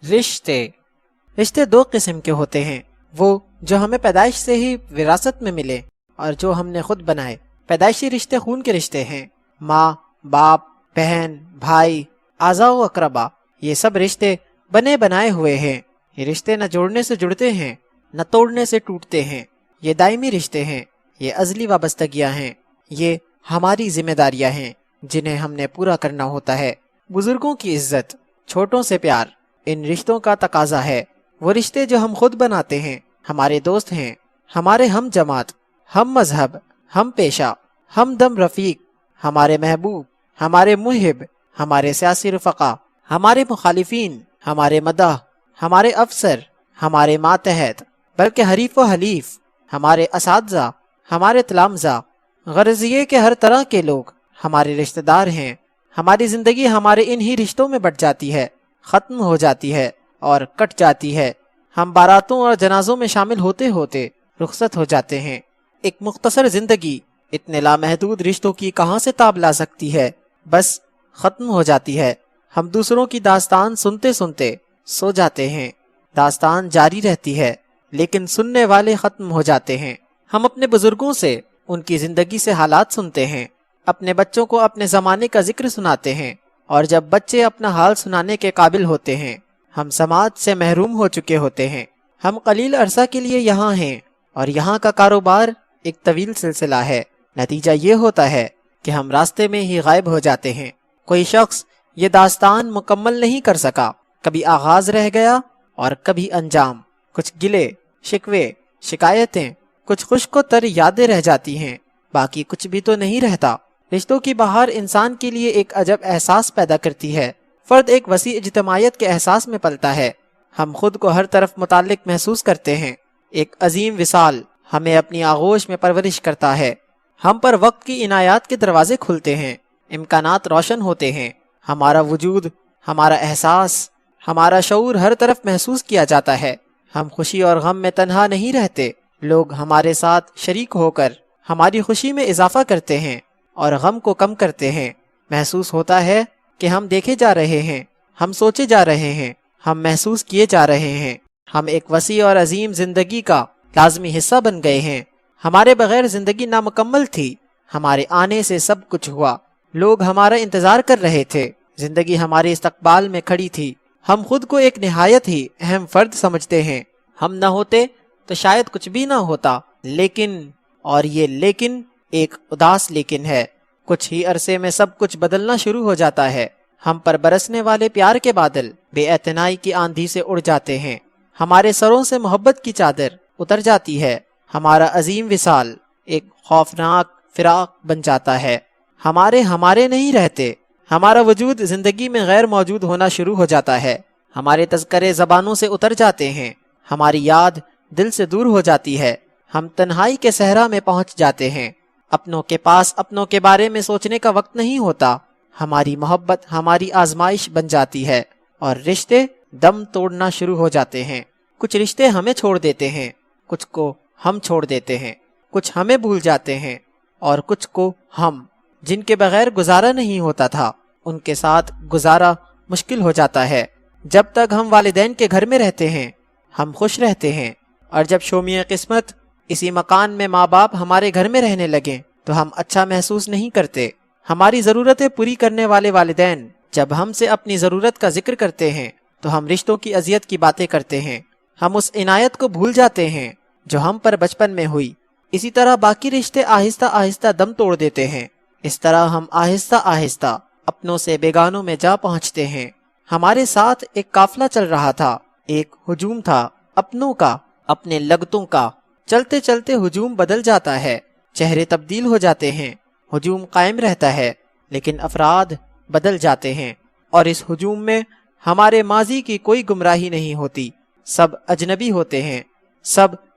رشتے دو قسم کے ہوتے ہیں، وہ جو ہمیں پیدائش سے ہی وراثت میں ملے اور جو ہم نے خود بنائے۔ پیدائشی رشتے خون کے رشتے ہیں، ماں، باپ، بہن، بھائی، اعزاء و اقربا، یہ سب رشتے بنے بنائے ہوئے ہیں۔ یہ رشتے نہ جوڑنے سے جڑتے ہیں نہ توڑنے سے ٹوٹتے ہیں، یہ دائمی رشتے ہیں، یہ ازلی وابستگیاں ہیں، یہ ہماری ذمہ داریاں ہیں جنہیں ہم نے پورا کرنا ہوتا ہے۔ بزرگوں کی عزت، چھوٹوں سے پیار، ان رشتوں کا تقاضا ہے۔ وہ رشتے جو ہم خود بناتے ہیں، ہمارے دوست ہیں، ہمارے ہم جماعت، ہم مذہب، ہم پیشہ، ہم دم رفیق، ہمارے محبوب، ہمارے محب، ہمارے سیاسی رفقا، ہمارے مخالفین، ہمارے مداح، ہمارے افسر، ہمارے ماتحت، بلکہ حریف و حلیف، ہمارے اساتذہ، ہمارے تلامذہ، غرض یہ کہ ہر طرح کے لوگ ہمارے رشتہ دار ہیں۔ ہماری زندگی ہمارے انہی رشتوں میں بٹ جاتی ہے، ختم ہو جاتی ہے اور کٹ جاتی ہے۔ ہم باراتوں اور جنازوں میں شامل ہوتے ہوتے رخصت ہو جاتے ہیں۔ ایک مختصر زندگی اتنے لامحدود رشتوں کی کہاں سے تاب لا سکتی ہے؟ بس ختم ہو جاتی ہے۔ ہم دوسروں کی داستان سنتے سنتے سو جاتے ہیں۔ داستان جاری رہتی ہے لیکن سننے والے ختم ہو جاتے ہیں۔ ہم اپنے بزرگوں سے ان کی زندگی سے حالات سنتے ہیں، اپنے بچوں کو اپنے زمانے کا ذکر سناتے ہیں، اور جب بچے اپنا حال سنانے کے قابل ہوتے ہیں ہم سماعت سے محروم ہو چکے ہوتے ہیں۔ ہم قلیل عرصہ کے لیے یہاں ہیں اور یہاں کا کاروبار ایک طویل سلسلہ ہے۔ نتیجہ یہ ہوتا ہے کہ ہم راستے میں ہی غائب ہو جاتے ہیں۔ کوئی شخص یہ داستان مکمل نہیں کر سکا، کبھی آغاز رہ گیا اور کبھی انجام۔ کچھ گلے، شکوے، شکایتیں، کچھ خشک و تر یادیں رہ جاتی ہیں، باقی کچھ بھی تو نہیں رہتا۔ رشتوں کی بہار انسان کے لیے ایک عجب احساس پیدا کرتی ہے۔ فرد ایک وسیع اجتماعیت کے احساس میں پلتا ہے۔ ہم خود کو ہر طرف متعلق محسوس کرتے ہیں۔ ایک عظیم وصال ہمیں اپنی آغوش میں پرورش کرتا ہے۔ ہم پر وقت کی عنایات کے دروازے کھلتے ہیں، امکانات روشن ہوتے ہیں۔ ہمارا وجود، ہمارا احساس، ہمارا شعور ہر طرف محسوس کیا جاتا ہے۔ ہم خوشی اور غم میں تنہا نہیں رہتے، لوگ ہمارے ساتھ شریک ہو کر ہماری خوشی میں اضافہ کرتے ہیں اور غم کو کم کرتے ہیں۔ محسوس ہوتا ہے کہ ہم دیکھے جا رہے ہیں، ہم سوچے جا رہے ہیں، ہم محسوس کیے جا رہے ہیں۔ ہم ایک وسیع اور عظیم زندگی کا لازمی حصہ بن گئے ہیں۔ ہمارے بغیر زندگی نامکمل تھی، ہمارے آنے سے سب کچھ ہوا۔ لوگ ہمارا انتظار کر رہے تھے، زندگی ہمارے استقبال میں کھڑی تھی۔ ہم خود کو ایک نہایت ہی اہم فرد سمجھتے ہیں۔ ہم نہ ہوتے تو شاید کچھ بھی نہ ہوتا، لیکن، اور یہ لیکن ایک اداس لیکن ہے، کچھ ہی عرصے میں سب کچھ بدلنا شروع ہو جاتا ہے۔ ہم پر برسنے والے پیار کے بادل بے اعتنائی کی آندھی سے اڑ جاتے ہیں، ہمارے سروں سے محبت کی چادر اتر جاتی ہے، ہمارا عظیم وصال ایک خوفناک فراق بن جاتا ہے۔ ہمارے نہیں رہتے، ہمارا وجود زندگی میں غیر موجود ہونا شروع ہو جاتا ہے، ہمارے تذکرے زبانوں سے اتر جاتے ہیں، ہماری یاد دل سے دور ہو جاتی ہے، ہم تنہائی کے صحرا میں پہنچ جاتے ہیں۔ اپنوں کے پاس اپنوں کے بارے میں سوچنے کا وقت نہیں ہوتا، ہماری محبت ہماری آزمائش بن جاتی ہے اور رشتے دم توڑنا شروع ہو جاتے ہیں۔ کچھ رشتے ہمیں چھوڑ دیتے ہیں، کچھ کو ہم چھوڑ دیتے ہیں، کچھ ہمیں بھول جاتے ہیں اور کچھ کو ہم، جن کے بغیر گزارا نہیں ہوتا تھا، ان کے ساتھ گزارا مشکل ہو جاتا ہے۔ جب تک ہم والدین کے گھر میں رہتے ہیں ہم خوش رہتے ہیں، اور جب شومیہ قسمت اسی مکان میں ماں باپ ہمارے گھر میں رہنے لگیں تو ہم اچھا محسوس نہیں کرتے۔ ہماری ضرورتیں پوری کرنے والے والدین جب ہم سے اپنی ضرورت کا ذکر کرتے ہیں تو ہم رشتوں کی اذیت کی باتیں کرتے ہیں، ہم اس عنایت کو بھول جاتے ہیں جو ہم پر بچپن میں ہوئی۔ اسی طرح باقی رشتے آہستہ آہستہ دم توڑ دیتے ہیں۔ اس طرح ہم آہستہ آہستہ اپنوں سے بیگانوں میں جا پہنچتے ہیں۔ ہمارے ساتھ ایک قافلہ چل رہا تھا، ایک ہجوم تھا اپنوں کا، اپنے لگتوں کا۔ چلتے چلتے ہجوم بدل جاتا ہے، چہرے تبدیل ہو جاتے ہیں، ہجوم قائم رہتا ہے لیکن افراد بدل جاتے ہیں، اور اس ہجوم میں ہمارے ماضی کی کوئی گمراہی نہیں ہوتی۔ سب اجنبی ہوتے ہیں،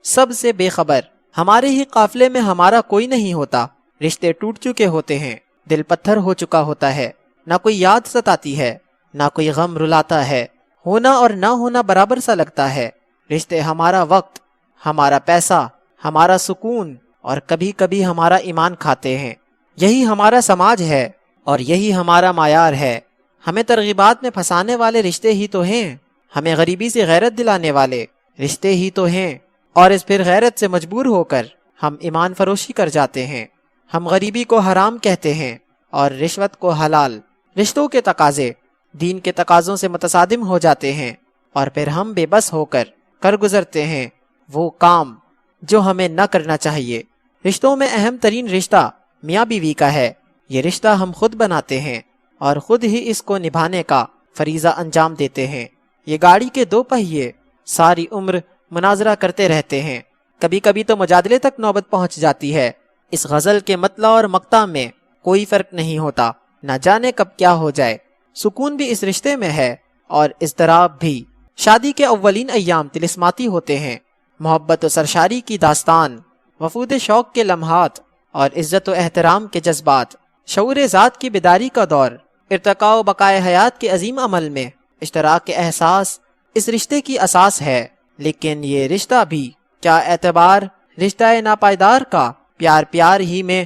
سب سے بے خبر۔ ہمارے ہی قافلے میں ہمارا کوئی نہیں ہوتا، رشتے ٹوٹ چکے ہوتے ہیں، دل پتھر ہو چکا ہوتا ہے، نہ کوئی یاد ستاتی ہے، نہ کوئی غم رلاتا ہے، ہونا اور نہ ہونا برابر سا لگتا ہے۔ رشتے ہمارا وقت، ہمارا پیسہ، ہمارا سکون اور کبھی کبھی ہمارا ایمان کھاتے ہیں۔ یہی ہمارا سماج ہے اور یہی ہمارا معیار ہے۔ ہمیں ترغیبات میں پھنسانے والے رشتے ہی تو ہیں۔ ہمیں غریبی سے غیرت دلانے والے رشتے ہی تو ہیں، اور اس پھر غیرت سے مجبور ہو کر ہم ایمان فروشی کر جاتے ہیں۔ ہم غریبی کو حرام کہتے ہیں اور رشوت کو حلال۔ رشتوں کے تقاضے دین کے تقاضوں سے متصادم ہو جاتے ہیں، اور پھر ہم بے بس ہو کر گزرتے ہیں وہ کام جو ہمیں نہ کرنا چاہیے۔ رشتوں میں اہم ترین رشتہ میاں بیوی کا ہے۔ یہ رشتہ ہم خود بناتے ہیں اور خود ہی اس کو نبھانے کا فریضہ انجام دیتے ہیں۔ یہ گاڑی کے دو پہیے ساری عمر مناظرہ کرتے رہتے ہیں، کبھی کبھی تو مجادلے تک نوبت پہنچ جاتی ہے۔ اس غزل کے مطلع اور مقطع میں کوئی فرق نہیں ہوتا، نہ جانے کب کیا ہو جائے۔ سکون بھی اس رشتے میں ہے اور اضطراب بھی۔ شادی کے اولین ایام طلسماتی ہوتے ہیں، محبت و سرشاری کی داستان، وفود شوق کے لمحات اور عزت و احترام کے جذبات، شعور ذات کی بیداری کا دور، ارتقاء و بقائے حیات کے عظیم عمل میں اشتراک کے احساس اس رشتے کی اساس ہے۔ لیکن یہ رشتہ بھی کیا اعتبار رشتہ ناپائیدار کا، پیار پیار ہی میں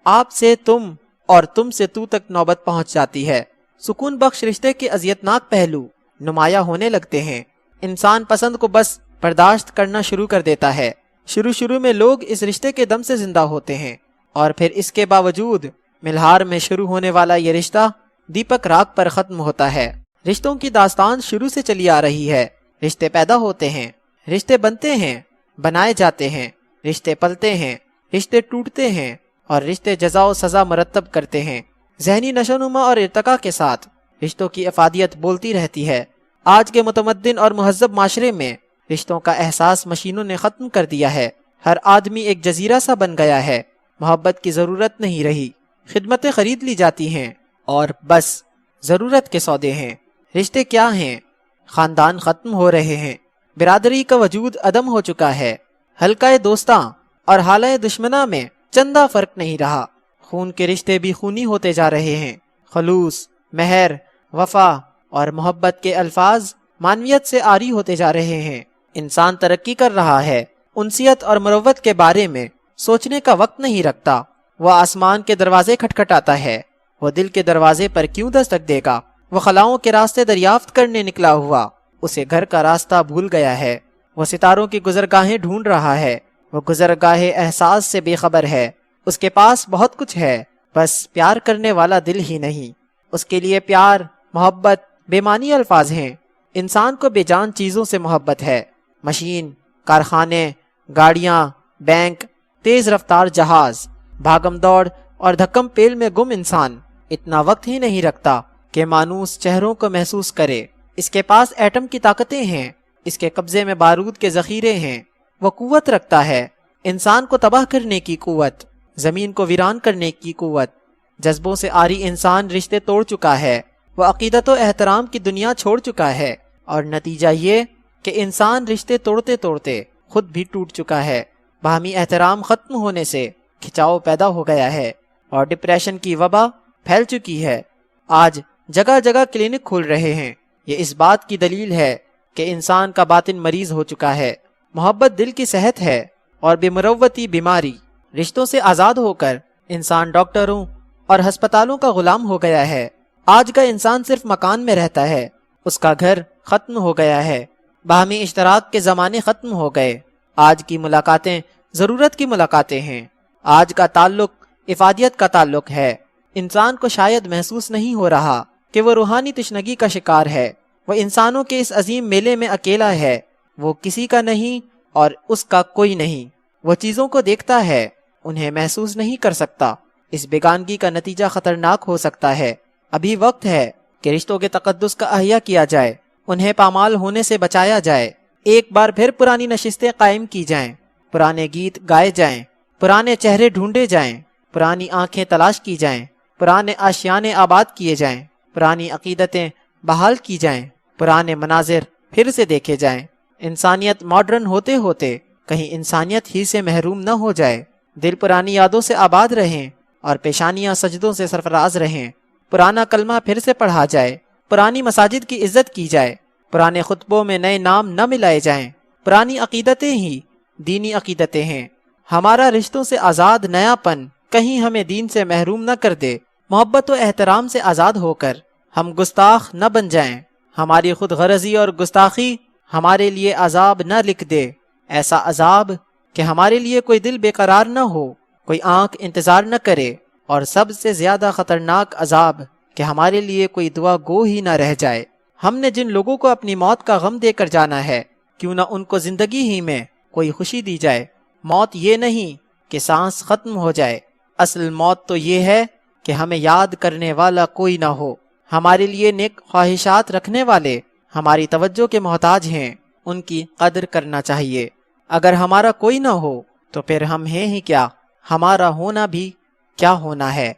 آپ سے تم اور تم سے تو تک نوبت پہنچ جاتی ہے۔ سکون بخش رشتے کے اذیتناک پہلو نمایاں ہونے لگتے ہیں۔ انسان پسند کو بس برداشت کرنا شروع کر دیتا ہے۔ شروع میں لوگ اس رشتے کے دم سے زندہ ہوتے ہیں، اور پھر اس کے باوجود ملہار میں شروع ہونے والا یہ رشتہ دیپک راگ پر ختم ہوتا ہے۔ رشتوں کی داستان شروع سے چلی آ رہی ہے۔ رشتے پیدا ہوتے ہیں، رشتے بنتے ہیں، بنائے جاتے ہیں، رشتے پلتے ہیں، رشتے ٹوٹتے ہیں، اور رشتے جزا و سزا مرتب کرتے ہیں۔ ذہنی نشوونما اور ارتقاء کے ساتھ رشتوں کی افادیت بولتی رہتی ہے۔ آج کے متمدن اور مہذب معاشرے میں رشتوں کا احساس مشینوں نے ختم کر دیا ہے۔ ہر آدمی ایک جزیرہ سا بن گیا ہے۔ محبت کی ضرورت نہیں رہی، خدمتیں خرید لی جاتی ہیں اور بس ضرورت کے سودے ہیں۔ رشتے کیا ہیں؟ خاندان ختم ہو رہے ہیں، برادری کا وجود عدم ہو چکا ہے، حلقہ دوستاں اور حالہ دشمناں میں چندہ فرق نہیں رہا۔ خون کے رشتے بھی خونی ہوتے جا رہے ہیں۔ خلوص، مہر، وفا اور محبت کے الفاظ معنویت سے عاری ہوتے جا رہے ہیں۔ انسان ترقی کر رہا ہے، انسیت اور مروت کے بارے میں سوچنے کا وقت نہیں رکھتا۔ وہ آسمان کے دروازے کھٹکھٹاتا ہے، وہ دل کے دروازے پر کیوں دستک دے گا؟ وہ خلاؤں کے راستے دریافت کرنے نکلا ہوا اسے گھر کا راستہ بھول گیا ہے۔ وہ ستاروں کی گزرگاہیں ڈھونڈ رہا ہے، وہ گزرگاہ احساس سے بے خبر ہے۔ اس کے پاس بہت کچھ ہے، بس پیار کرنے والا دل ہی نہیں۔ اس کے لیے پیار، محبت بے معنی الفاظ ہیں۔ انسان کو بے جان چیزوں سے محبت ہے، مشین، کارخانے، گاڑیاں، بینک، تیز رفتار جہاز، بھاگم دوڑ اور دھکم پیل میں گم انسان اتنا وقت ہی نہیں رکھتا کہ مانوس چہروں کو محسوس کرے۔ اس کے پاس ایٹم کی طاقتیں ہیں، اس کے قبضے میں بارود کے ذخیرے ہیں۔ وہ قوت رکھتا ہے، انسان کو تباہ کرنے کی قوت، زمین کو ویران کرنے کی قوت۔ جذبوں سے عاری انسان رشتے توڑ چکا ہے، وہ عقیدت و احترام کی دنیا چھوڑ چکا ہے، اور نتیجہ یہ کہ انسان رشتے توڑتے توڑتے خود بھی ٹوٹ چکا ہے۔ باہمی احترام ختم ہونے سے کھچاؤ پیدا ہو گیا ہے اور ڈپریشن کی وبا پھیل چکی ہے۔ آج جگہ جگہ کلینک کھول رہے ہیں۔ یہ اس بات کی دلیل ہے کہ انسان کا باطن مریض ہو چکا ہے۔ محبت دل کی صحت ہے اور بے مروتی بیماری۔ رشتوں سے آزاد ہو کر انسان ڈاکٹروں اور ہسپتالوں کا غلام ہو گیا ہے۔ آج کا انسان صرف مکان میں رہتا ہے، اس کا گھر ختم ہو گیا ہے۔ باہمی اشتراک کے زمانے ختم ہو گئے۔ آج کی ملاقاتیں ضرورت کی ملاقاتیں ہیں۔ آج کا تعلق افادیت کا تعلق ہے۔ انسان کو شاید محسوس نہیں ہو رہا کہ وہ روحانی تشنگی کا شکار ہے۔ وہ انسانوں کے اس عظیم میلے میں اکیلا ہے۔ وہ کسی کا نہیں اور اس کا کوئی نہیں۔ وہ چیزوں کو دیکھتا ہے، انہیں محسوس نہیں کر سکتا۔ اس بیگانگی کا نتیجہ خطرناک ہو سکتا ہے۔ ابھی وقت ہے کہ رشتوں کے تقدس کا احیا کیا جائے، انہیں پامال ہونے سے بچایا جائے۔ ایک بار پھر پرانی نشستیں قائم کی جائیں، پرانے گیت گائے جائیں، پرانے چہرے ڈھونڈے جائیں، پرانی آنکھیں تلاش کی جائیں، پرانے آشیانے آباد کیے جائیں، پرانی عقیدتیں بحال کی جائیں، پرانے مناظر پھر سے دیکھے جائیں۔ انسانیت ماڈرن ہوتے ہوتے کہیں انسانیت ہی سے محروم نہ ہو جائے۔ دل پرانی یادوں سے آباد رہیں اور پیشانیاں سجدوں سے سرفراز رہیں۔ پرانا کلمہ پھر سے پڑھا جائے، پرانی مساجد کی عزت کی جائے، پرانے خطبوں میں نئے نام نہ ملائے جائیں۔ پرانی عقیدتیں ہی دینی عقیدتیں ہیں۔ ہمارا رشتوں سے آزاد نیا پن کہیں ہمیں دین سے محروم نہ کر دے۔ محبت و احترام سے آزاد ہو کر ہم گستاخ نہ بن جائیں۔ ہماری خود غرضی اور گستاخی ہمارے لیے عذاب نہ لکھ دے، ایسا عذاب کہ ہمارے لیے کوئی دل بے قرار نہ ہو، کوئی آنکھ انتظار نہ کرے، اور سب سے زیادہ خطرناک عذاب کہ ہمارے لیے کوئی دعا گو ہی نہ رہ جائے۔ ہم نے جن لوگوں کو اپنی موت کا غم دے کر جانا ہے، کیوں نہ ان کو زندگی ہی میں کوئی خوشی دی جائے۔ موت یہ نہیں کہ سانس ختم ہو جائے، اصل موت تو یہ ہے کہ ہمیں یاد کرنے والا کوئی نہ ہو۔ ہمارے لیے نیک خواہشات رکھنے والے ہماری توجہ کے محتاج ہیں، ان کی قدر کرنا چاہیے۔ اگر ہمارا کوئی نہ ہو تو پھر ہم ہیں ہی کیا، ہمارا ہونا بھی کیا ہونا ہے۔